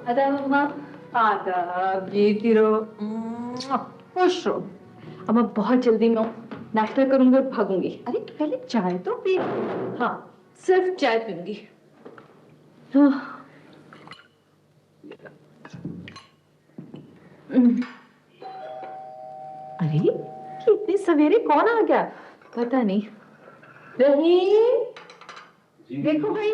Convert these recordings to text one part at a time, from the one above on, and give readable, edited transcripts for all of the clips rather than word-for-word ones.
आदाब अम्मा। आदाब, जीती रहो, खुश रहो। अम्मा बहुत जल्दी मैं नाश्ता करूंगी और भागूंगी। अरे पहले चाय तो पी। हाँ, सिर्फ चाय पीऊंगी। अरे इतनी सवेरे कौन आ गया? पता नहीं। रहीम, देखो भाई।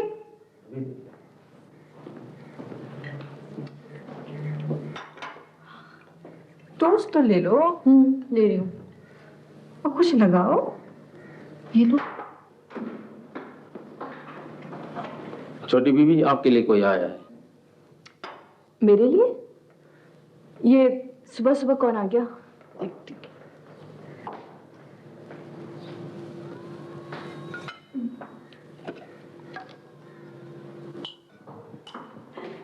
टोस्ट तो ले लो। ले रही हूँ। और कुछ लगाओ। ये लो। छोटी बीबी, आपके लिए कोई आया है। मेरे लिए? ये सुबह सुबह कौन आ गया?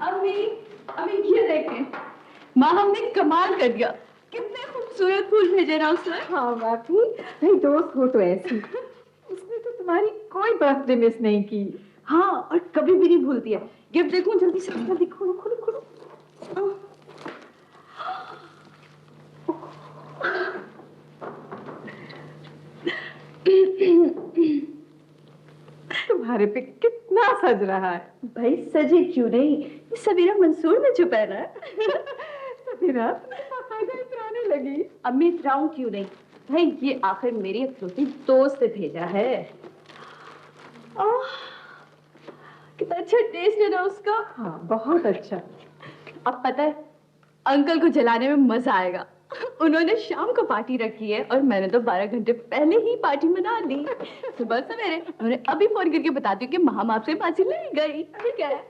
अम्मी, अम्मी ये देखें, माँ हमने कमाल कर दिया। कितने खूबसूरत फूल भेजे ना उसने। हाँ वाकई, नहीं दोस्त हो तो ऐसी। उसने तो तुम्हारी कोई बर्थडे मिस नहीं की। हाँ, और कभी भी नहीं भूलती है। गिफ्ट देखूं जल्दी से, जल्दी खोलो खोलो खोलो। तुम्हारे पे कितना सज रहा है। भाई सजे क्यों नहीं, ये सबीरा मंसूर ने छुपा है। सबीरा इतराने लगी। अम्मी इतराऊं क्यों नहीं भाई, ये आखिर मेरी इकलौती दोस्त से भेजा है। कितना अच्छा टेस्ट है ना उसका। हाँ बहुत अच्छा। अब पता है अंकल को जलाने में मजा आएगा। उन्होंने शाम को पार्टी रखी है और मैंने तो 12 घंटे पहले ही पार्टी मना ली। सुबह सवेरे उन्होंने अभी फोन करके बताती हूँ कि माम आपसे बाजी ले गई। ठीक है।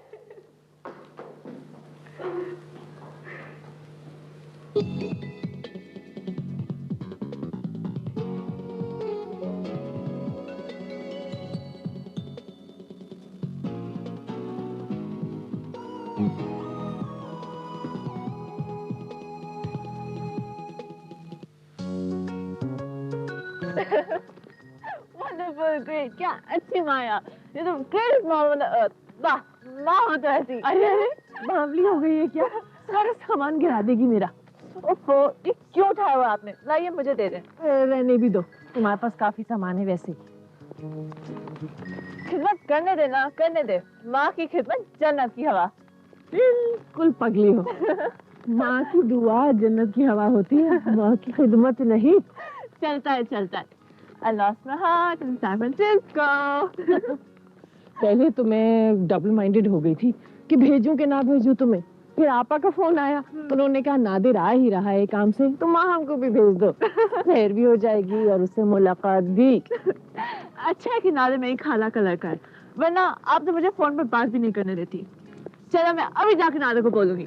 Wonderful, great, क्या अच्छी माया। ये तो greatest mom on the earth। वाह, माँ हो तो ऐसी। अरे अरे, बावली हो गई है क्या? सारा सामान गिरा देगी मेरा। ओफो, ये क्यों उठाया हुआ आपने? लाइए मुझे दे दें। रहने भी दो, तुम्हारे पास काफी सामान है वैसे। खिदमत करने देना, करने दे। माँ की खिदमत जन्नत की हवा। बिल्कुल पगली हो। माँ की दुआ जन्नत की हवा होती है, माँ की खिदमत नहीं। चलता है चलता है। I lost my heart in San Francisco. पहले तो मैं डबल माइंडेड हो गई थी कि भेजूं कि ना भेजूं तुम्हें। फिर आपा का फोन आया, उन्होंने कहा नादिर आ ही रहा है काम से, तो माँ हमको भी भेज दो। सैर भी हो जाएगी और उससे मुलाकात भी। अच्छा है कि नादिर मेरी खाला का लड़का है, वरना आप तो मुझे फोन पर बात भी नहीं करने देती। चलो मैं अभी जाके नादिर को बोलूंगी।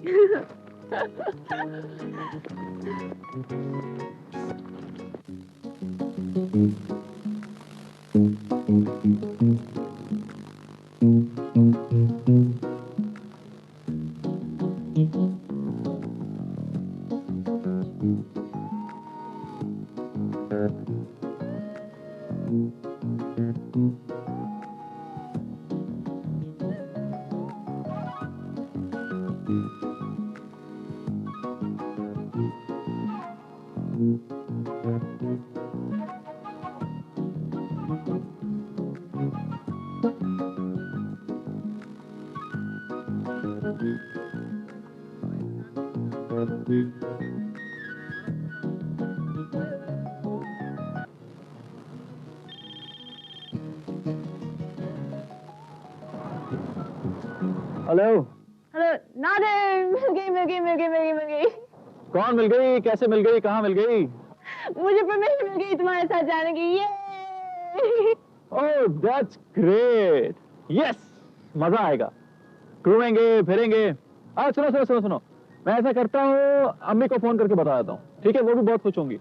हेलो। हेलो नादिर, मिल गई। कौन मिल गई, कैसे मिल गई, कहाँ मिल गई? मुझे परमिशन मिल गई तुम्हारे साथ जाने की। ये ओह दैट्स ग्रेट, यस, मजा आएगा, घूमेंगे फिरेंगे। सुनो सुनो सुनो सुनो, मैं ऐसा करता हूँ, अम्मी को फोन करके बता देता हूँ, ठीक है? वो भी बहुत खुश होंगी।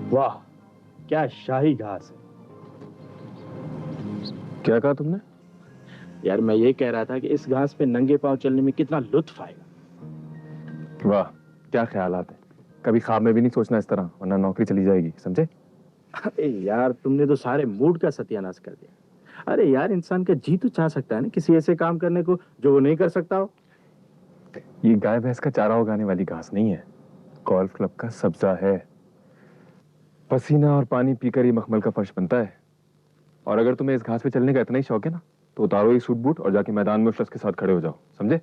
वाह, क्या शाही घास है। क्या कहा तुमने? यार मैं ये कह रहा था कि इस घास पे नंगे पांव चलने में कितना लुत्फ आएगा। वाह, क्या ख्यालात है। कभी ख्वाब में भी नहीं सोचना इस तरह, वरना नौकरी चली जाएगी, समझे? अरे यार तुमने तो सारे मूड का सत्यानाश कर दिया। अरे यार इंसान का जी तो चाह सकता है ना किसी ऐसे काम करने को जो वो नहीं कर सकता हो। ये गाय भैंस का चारा उगाने वाली घास नहीं है, गोल्फ क्लब का सब्जा है। पसीना और पानी पीकर ये मखमल का फर्श बनता है। और अगर तुम्हें इस घास पे चलने का इतना ही शौक है ना, तो उतारो ये सूट बूट और जाके मैदान में उस शख्स के साथ खड़े हो जाओ, समझे?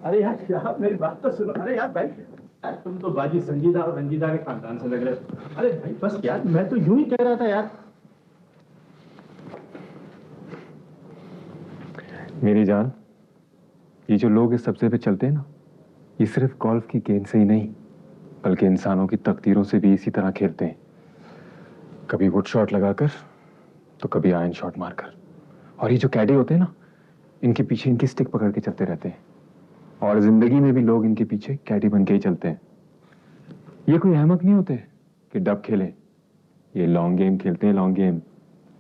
अरे यार मेरी बात तो सुनो। अरे यार भाई, यार तुम तो बाजी संजीदा और रंजीदा के खानदान से लग रहे हो। अरे भाई बस यार, मैं तो यूं ही कह रहा था यार। मेरी जान, ये जो लोग इस सब्जे पे चलते हैं ना, ये सिर्फ गोल्फ की गेंद से ही नहीं, बल्कि इंसानों की तकदीरों से भी इसी तरह खेलते हैं। कभी वुड शॉट लगाकर, तो कभी आयरन शॉट मारकर। और ये जो कैडी होते हैं ना, इनके पीछे इनकी स्टिक पकड़ के चलते रहते हैं। और जिंदगी में भी लोग इनके पीछे कैडी बन के ही चलते हैं। ये कोई अहमक नहीं होते कि डब खेलें, ये लॉन्ग गेम खेलते हैं, लॉन्ग गेम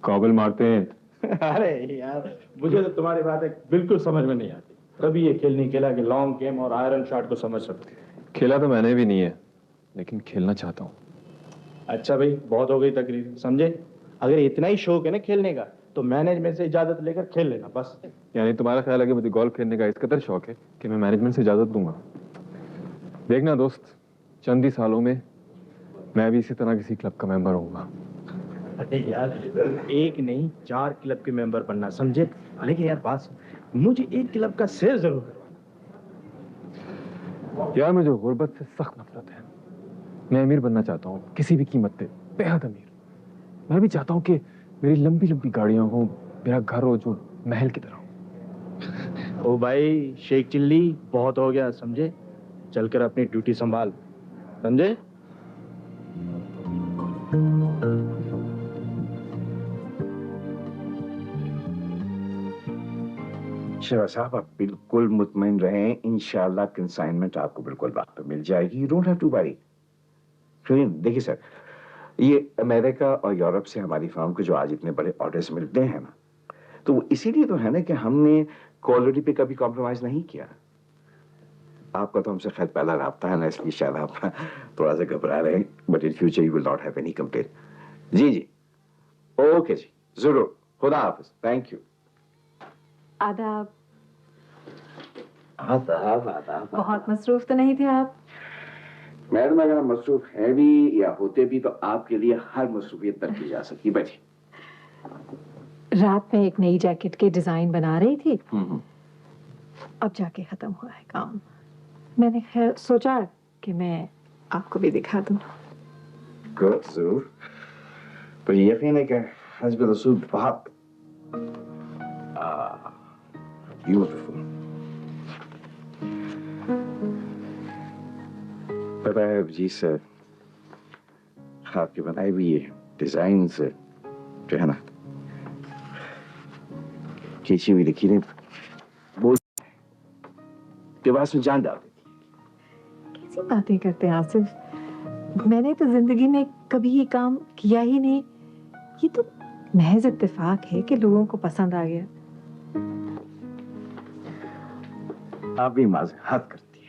कॉबल मारते हैं। अरे यार मुझे तो तुम्हारी बातें बिल्कुल समझ में नहीं आती। कभी ये खेल नहीं खेला कि लॉन्ग गेम और आयरन शॉट को समझ सकते। खेला तो मैंने भी नहीं है, लेकिन खेलना चाहता हूँ। अच्छा भाई, बहुत हो गई तकरीर, समझे? अगर इतना ही शौक है ना खेलने का, तो मैनेजमेंट से इजाजत लेकर खेल लेना बस। यानी तुम्हारा ख्याल है कि मुझे गोल्फ खेलने का इस कदर शौक है कि मैं मैनेजमेंट से इजाजत दूंगा? देखना दोस्त, चंद ही सालों में मैं भी इसी तरह किसी क्लब का मेंबर होऊंगा। अरे यार, एक नहीं 4 क्लब के मेंबर बनना, समझे? लेकिन यार बात सुन, मुझे एक क्लब का शेयर जरूर करवाना। यार मुझे गुर्बत से सख्त नफरत है। मैं अमीर बनना चाहता हूँ, किसी भी कीमत पे, बेहद अमीर। मैं भी चाहता हूँ कि मेरी लंबी लंबी गाड़ियां हो, मेरा घर हो जो महल की तरह हो। ओ भाई, शेख चिल्ली बहुत हो गया, समझे? चलकर अपनी ड्यूटी संभाल, समझे? शिवा साहब, आप बिल्कुल मुतमईन रहें, इंशाल्लाह कंसाइनमेंट आपको बिल्कुल वक्त पे मिल जाएगी। You don't have to worry. सुनिए, देखिए सर, ये अमेरिका और यूरोप से हमारी फर्म को जो आज इतने बड़े ऑर्डर्स मिलते हैं ना, तो वो इसीलिए तो है ना कि हमने क्वालिटी पे कभी कॉम्प्रोमाइज नहीं किया। आपका तो हमसे खैर पहला राब्ता है ना, इसलिए शायद आप थोड़ा सा घबरा रहे हैं, but in future you will not have any complaint. जी जी, ओके जी, जरूर। खुदा हाफिज, थैंक यू। आदाब। आदाब आदाब। बहुत मसरूफ तो नहीं थे आप? मैडम, अगर हम मसरूफ हैं भी या होते भी तो आपके लिए हर मसरूफियत तक की जा सकती। बैठिए। रात में एक नई जैकेट के डिजाइन बना रही थी, अब जाके खत्म हुआ है काम। मैंने खैर सोचा कि मैं आपको भी दिखा दूं। गुड, जरूर। पर यकीन है कि हस्ब रसूल बहुत ब्यूटीफुल। पता है जी सर, आपके बनाए हुए ये डिजाइन से जो है ना, खींची हुई लकीरें बोल के पास में जान डाल देती। कैसी बातें करते हैं आसिफ? मैंने तो जिंदगी में कभी ये काम किया ही नहीं। ये तो महज इत्तेफाक है कि लोगों को पसंद आ गया। आप भी माज़हत करती है।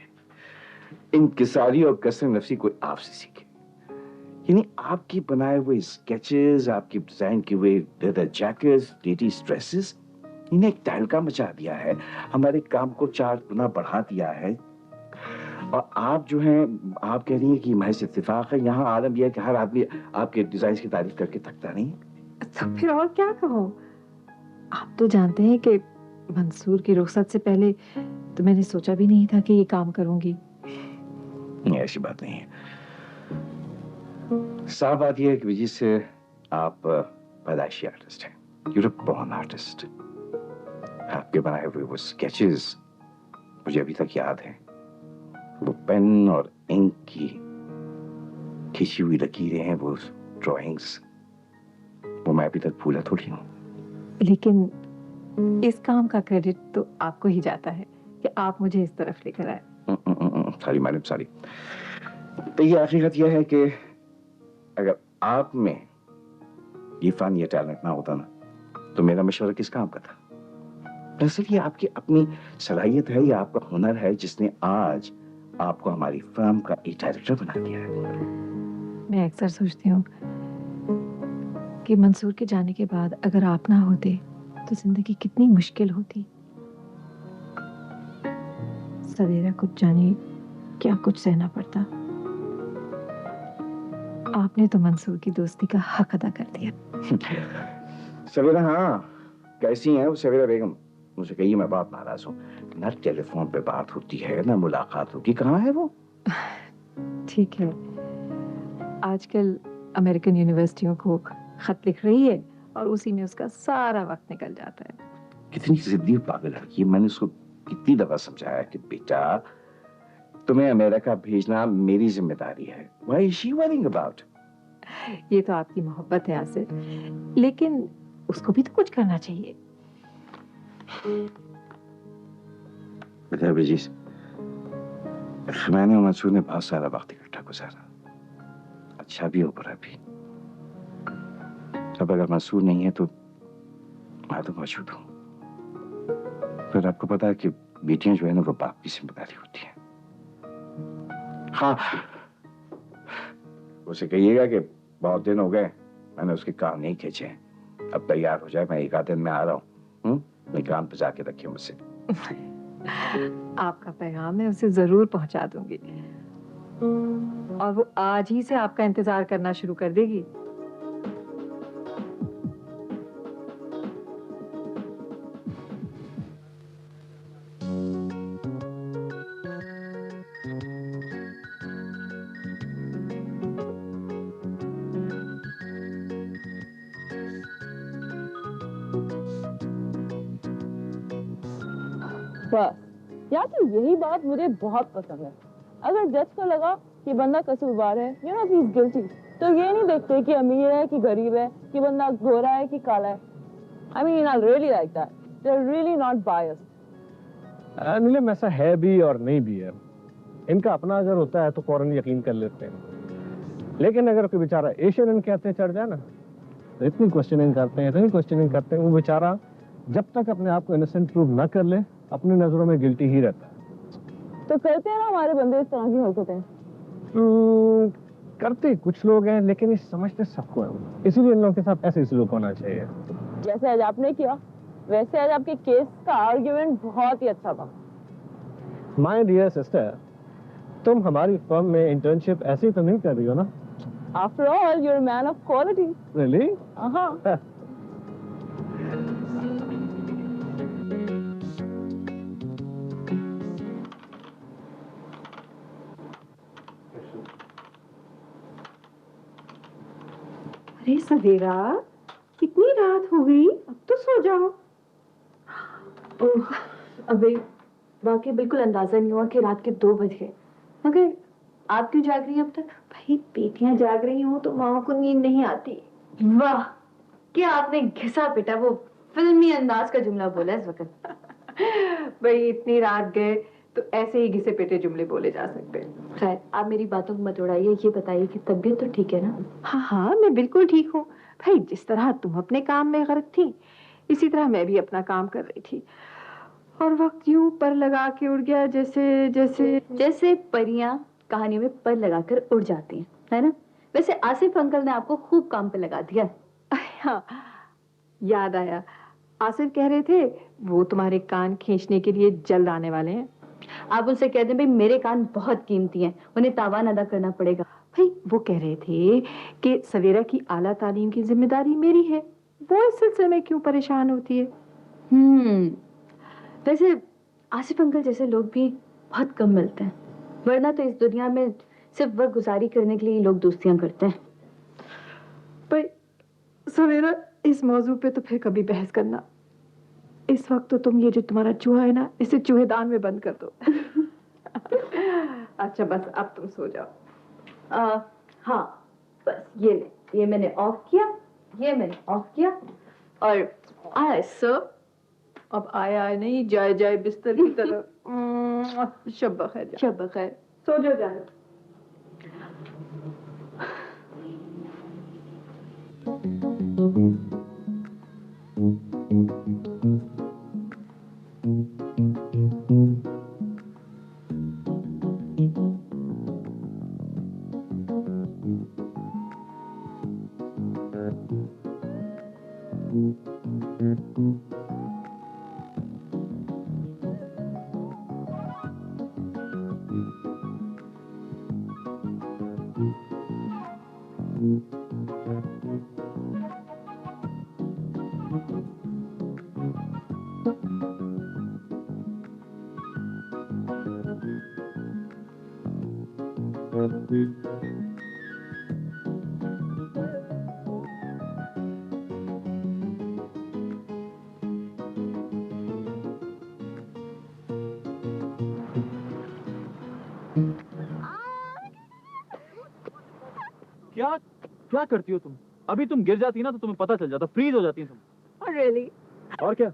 इंकिसारी और कसर नफसी कोई आपसे सीखे। यानी आपके बनाए हुए स्केचेस, आपके डिजाइन किए हुए लेदर जैकेट्स, लेडीज ड्रेसेस, इन्हें एक तहलका मचा दिया है, हमारे काम को 4 गुना बढ़ा दिया है। और आप जो हैं, आप कह रही हैं कि महज इत्तेफाक है। यहाँ आलम यह है कि हर आदमी आपके डिजाइन की तारीफ करके थकता नहीं। तो फिर और क्या कहो? आप तो जानते हैं कि मंसूर की रुखसत से पहले तो मैंने सोचा भी नहीं था कि ये काम करूंगी। नहीं, ऐसी बात नहीं है। साफ बात यह है कि वजह से आप पैदाइशी आर्टिस्ट हैं, यूरोप बॉर्न आर्टिस्ट। आपके बनाए हुए वो स्केचेस मुझे अभी तक याद हैं। वो पेन और इंक की खींची हुई लकीरें हैं, वो ड्राइंग्स, वो मैं अभी तक भूला थोड़ी हूँ। लेकिन इस काम का क्रेडिट तो आपको ही जाता है कि आप मुझे इस तरफ लेकर आए। Sorry madam, sorry. देखिए, हकीकत यह है कि अगर आप में ये फन, ये टैलेंट ना होता ना, तो मेरा मशवरा किस काम का था? दरअसल ये आपकी अपनी सलाहियत है, ये आपका हुनर है जिसने आज आपको हमारी फर्म का एक डायरेक्टर बना दिया है। मैं अक्सर सोचती हूँ कि मंसूर के जाने के बाद अगर आप ना होते तो जिंदगी कितनी मुश्किल होती। सवेरा कुछ जाने क्या कुछ सहना पड़ता। आपने तो मंसूर की दोस्ती का हक अदा कर दिया। सवेरा, हाँ, कैसी हैं वो सवेरा बेगम? मुझे कहिए, मैं बहुत नाराज हूँ। ना टेलीफोन पे बात होती है, ना मुलाकात होती। कहाँ है वो? ठीक है, आजकल अमेरिकन यूनिवर्सिटियों को खत लिख रही है और उसी में उसका सारा वक्त निकल जाता है। कितनी जिद्दी पागल लड़की है। मैंने उसको कितनी दफा समझाया कि बेटा, तुम्हें अमेरिका भेजना मेरी जिम्मेदारी है। Why is she worrying about? ये तो आपकी मोहब्बत है आसिफ, लेकिन उसको भी तो कुछ करना चाहिए। बेटा अभिजीत, मैंने और मंसूर ने बहुत सारा वक्त इकट्ठा गुजारा, अच्छा भी और बुरा भी। अब अगर मंसूर नहीं है तो मैं तो मौजूद हूँ। फिर आपको पता है कि बेटियां जो है ना, वो बाप की जिम्मेदारी होती है। हाँ, उसे कहिएगा कि बहुत दिन हो गए मैंने उसके काम नहीं खींचे। अब तैयार हो जाए, मैं एक आध दिन में आ रहा हूँ। निकान पे जाके रखिए मुझसे। आपका पैगाम मैं उसे जरूर पहुंचा दूंगी और वो आज ही से आपका इंतजार करना शुरू कर देगी। बस यार, तो यही बात मुझे बहुत पसंद है। अगर जज को लगा कि बंदा कसूरवार है, you know he is guilty, तो ये नहीं देखते कि अमीर है कि गरीब है, कि बंदा गोरा है कि काला है। I mean I really like that, they are really not biased. Neelam, ऐसा है भी और नहीं भी है। इनका अपना अगर होता है तो फौरन यकीन कर लेते हैं, लेकिन अगर कोई बेचारा एशियन इनके हाथ चढ़ जाए ना, तो इतनी क्वेश्चनिंग करते हैं, वो बेचारा जब तक अपने आप को इनोसेंट प्रूव ना कर ले, अपनी नजरों में गिल्टी ही रहता है। तो करते हैं ना हमारे बंदे इस तरह की हरकतें? करते कुछ लोग हैं, लेकिन ये समझते सबको है, इसीलिए इन लोगों के साथ ऐसे सलूक होना चाहिए। जैसे आज आपने किया, वैसे आज आपके केस का आर्ग्यूमेंट बहुत ही अच्छा था। माय डियर सिस्टर, तुम हमारी फर्म में इंटर्नशिप ऐसे ही तो नहीं कर रही हो ना? After all, you are man of quality. Really? हाँ। अरे सवेरा, कितनी रात हो गई, अब तो सो जाओ। ओह, अबे वाकई बिल्कुल अंदाजा नहीं हुआ कि रात के 2 बज गए। मगर आप क्यों जाग रही हैं अब तक? भाई बेटियां जाग रही हो तो माँ को नींद नहीं आती। वाह, क्या आपने घिसा पिटा वो फिल्मी अंदाज का जुमला बोला इस वक्त। भाई इतनी रात गए तो ऐसे ही घिसे पिटे जुमले बोले जा सकते हैं। खैर, आप मेरी बातों को मत उड़ाइए, ये बताइए कि तबीयत तो ठीक है ना? हाँ हाँ, मैं बिल्कुल ठीक हूँ। भाई जिस तरह तुम अपने काम में गर्क थी, इसी तरह मैं भी अपना काम कर रही थी और वक्त यूं पर लगा के उड़ गया जैसे जैसे जैसे परियां कहानी में पर लगाकर उड़ जाती हैं, है ना? वैसे आसिफ अंकल ने आपको खूब काम पे लगा दिया। हाँ, याद आया, आसिफ कह रहे थे वो तुम्हारे कान खींचने के लिए जल्द आने वाले हैं। आप उनसे कह दें भाई मेरे कान बहुत कीमती हैं, उन्हें तावान अदा करना पड़ेगा। भाई वो कह रहे थे कि सवेरा की आला तालीम की जिम्मेदारी मेरी है, वो इस सिलसिले में क्यों परेशान होती है? वैसे आसिफ अंकल जैसे लोग भी बहुत कम मिलते हैं, वरना तो इस दुनिया में सिर्फ वक्त गुजारी करने के लिए लोग दोस्तियां करते हैं। भाई सवेरा, इस मौजू पे तो फिर कभी बहस करना। इस वक्त तो तुम ये जो तुम्हारा चूहा है ना, इसे चूहेदान में बंद कर दो। अच्छा बस अब तुम सो जाओ। हाँ, बस ये ले, ये मैंने ऑफ किया, ये मैंने ऑफ किया और आया सर। अब आया नहीं, जाए जाए बिस्तर की तरफ। शब बखैर। शब बखैर। सो जाओ जानो। क्या क्या करती हो तुम? अभी तुम गिर जाती ना तो तुम्हें पता चल जाता, फ्रीज हो जाती तुम। और रियली और क्या?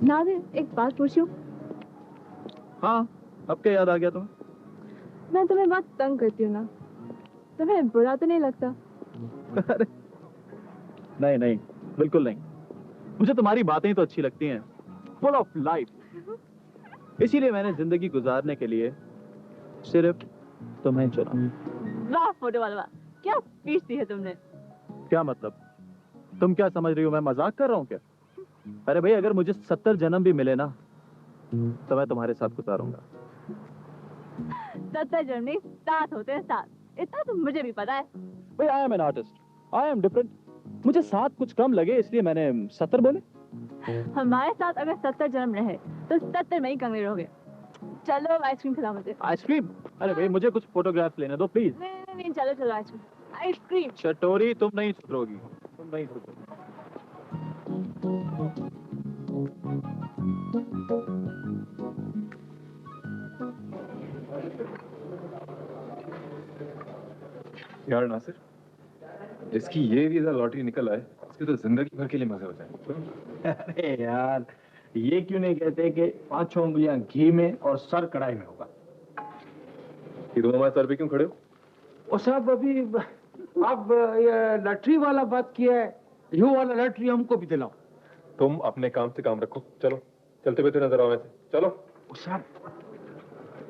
नादिर, एक बात पूछूं? हाँ, अब क्या याद आ गया तुम्हें? मैं तुम्हें बहुत तंग करती हूँ ना, तुम्हें बुरा तो नहीं लगता? अरे नहीं नहीं, बिल्कुल नहीं। मुझे तुम्हारी बातें ही तो अच्छी लगती हैं, फुल ऑफ लाइफ। इसीलिए मैंने जिंदगी गुजारने के लिए सिर्फ तुम्हें चुना। वाह फोटो वाला, क्या स्पीच दी है तुमने। क्या मतलब? तुम क्या समझ रही हो, मैं मजाक कर रहा हूँ क्या? अरे भाई, अगर मुझे 70 जन्म भी मिले ना तो मैं तुम्हारे साथ गुजारूंगा। 70 जन्म नहीं, 7 होते हैं 7, इतना तो मुझे भी पता है। भाई, I am an artist, I am different. मुझे 7 कुछ कम लगे इसलिए मैंने 70 बोले। हमारे साथ अगर 70 जन्म रहे तो 70 में ही कंगे रहोगे। चलो आइसक्रीम खिलाओ मुझे। आइसक्रीम? अरे भाई, मुझे कुछ फोटोग्राफ लेने दो प्लीज। नहीं, चलो चलो आइसक्रीम आइसक्रीम। चटोरी, तुम नहीं सुधरोगी, तुम नहीं सुधरोगी। यार नासिर, इसकी ये वीजा लॉटरी निकल आए, इसके तो जिंदगी भर के लिए मजे हो जाए। अरे यार, ये क्यों नहीं कहते कि 5 उंगलियां घी में और सर कढ़ाई में होगा? ये तुम हमारे सर पे क्यों खड़े हो? वो साहब अभी आप ये लॉटरी वाला बात किया है, ये वाला लॉटरी हमको भी दिलाओ। तुम अपने काम से काम रखो, चलो चलते फिरते नजर आओ वैसे, चलो। वो साहब,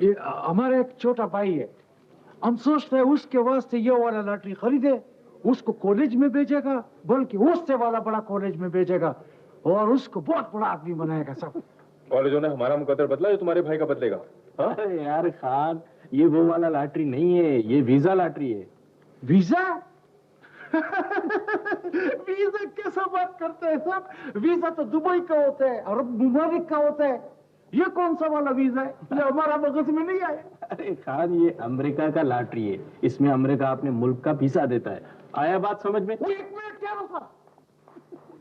ये हमारा एक छोटा भाई है, हम सोचते हैं उसके वास्ते ये वाला लॉटरी खरीदे, उसको कॉलेज में भेजेगा, बल्कि उससे वाला बड़ा कॉलेज में भेजेगा और उसको बहुत बड़ा आदमी बनाएगा सब। कॉलेजों ने हमारा मुकद्दर बदला जो तुम्हारे भाई का बदलेगा? हाँ? अरे यार खान, ये वो वाला लॉटरी नहीं है, ये वीजा लॉटरी है। वीजा? वीजा कैसा बात करते हैं साहब? वीजा तो दुबई का होता है, अरब मुमालिक का होता है। ये कौन सा वाला वीजा है? ये हमारा मगज में नहीं आया। अरे खान, ये अमेरिका का लॉटरी है, इसमें अमेरिका अपने मुल्क का वीजा देता है। आया बात समझ में? वो 1 मिनट क्या रुका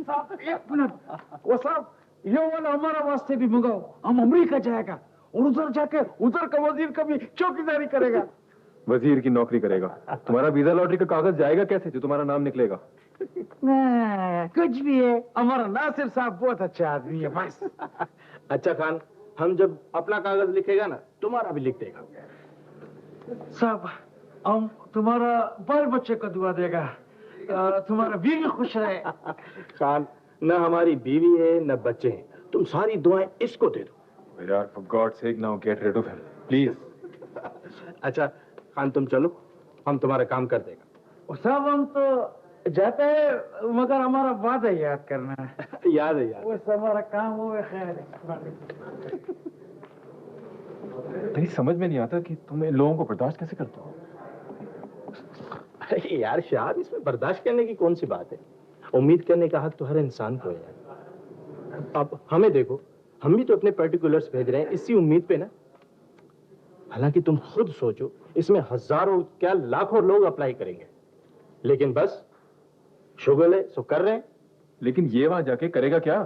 साहब, 1 मिनट। वो साहब, ये वाला हमारा वास्ते भी मंगाओ, हम अमेरिका जाएगा और उधर जाके उधर का वजीर का भी चौकीदारी करेगा। वजीर की नौकरी करेगा? तुम्हारा वीजा लॉटरी का कागज जाएगा कैसे जो तुम्हारा नाम निकलेगा? कुछ भी है, हमारा नासिर साहब बहुत अच्छा आदमी है बस। अच्छा खान, हम जब अपना कागज लिखेगा ना, तुम्हारा भी लिख देगा। साहब, हम तुम्हारा बाल बच्चे को दुआ देगा, तुम्हारा बीवी खुश रहे। खान, न हमारी बीवी है न बच्चे हैं, तुम सारी दुआएं इसको दे दो। यार for God sake now get rid of him please. अच्छा खान, तुम चलो, हम तुम्हारा काम कर देगा। और साहब, हम तो जाते हैं मगर हमारा वादा याद करना है। याद है यार। बस हमारा काम हो खैर। मेरी समझ में नहीं आता कि तुम इन लोगों को बर्दाश्त कैसे करते हो? अरे यार शाह, इसमें बर्दाश्त करने की कौन सी बात है? उम्मीद करने का हक तो हर इंसान को है। अब हमें देखो, हम भी तो अपने पर्टिकुलर्स भेज रहे हैं इसी उम्मीद पे ना। हालांकि तुम खुद सोचो, इसमें हजारों क्या लाखों लोग अप्लाई करेंगे, लेकिन बस शुगल है सो कर रहे हैं। लेकिन ये वहां जाके करेगा क्या?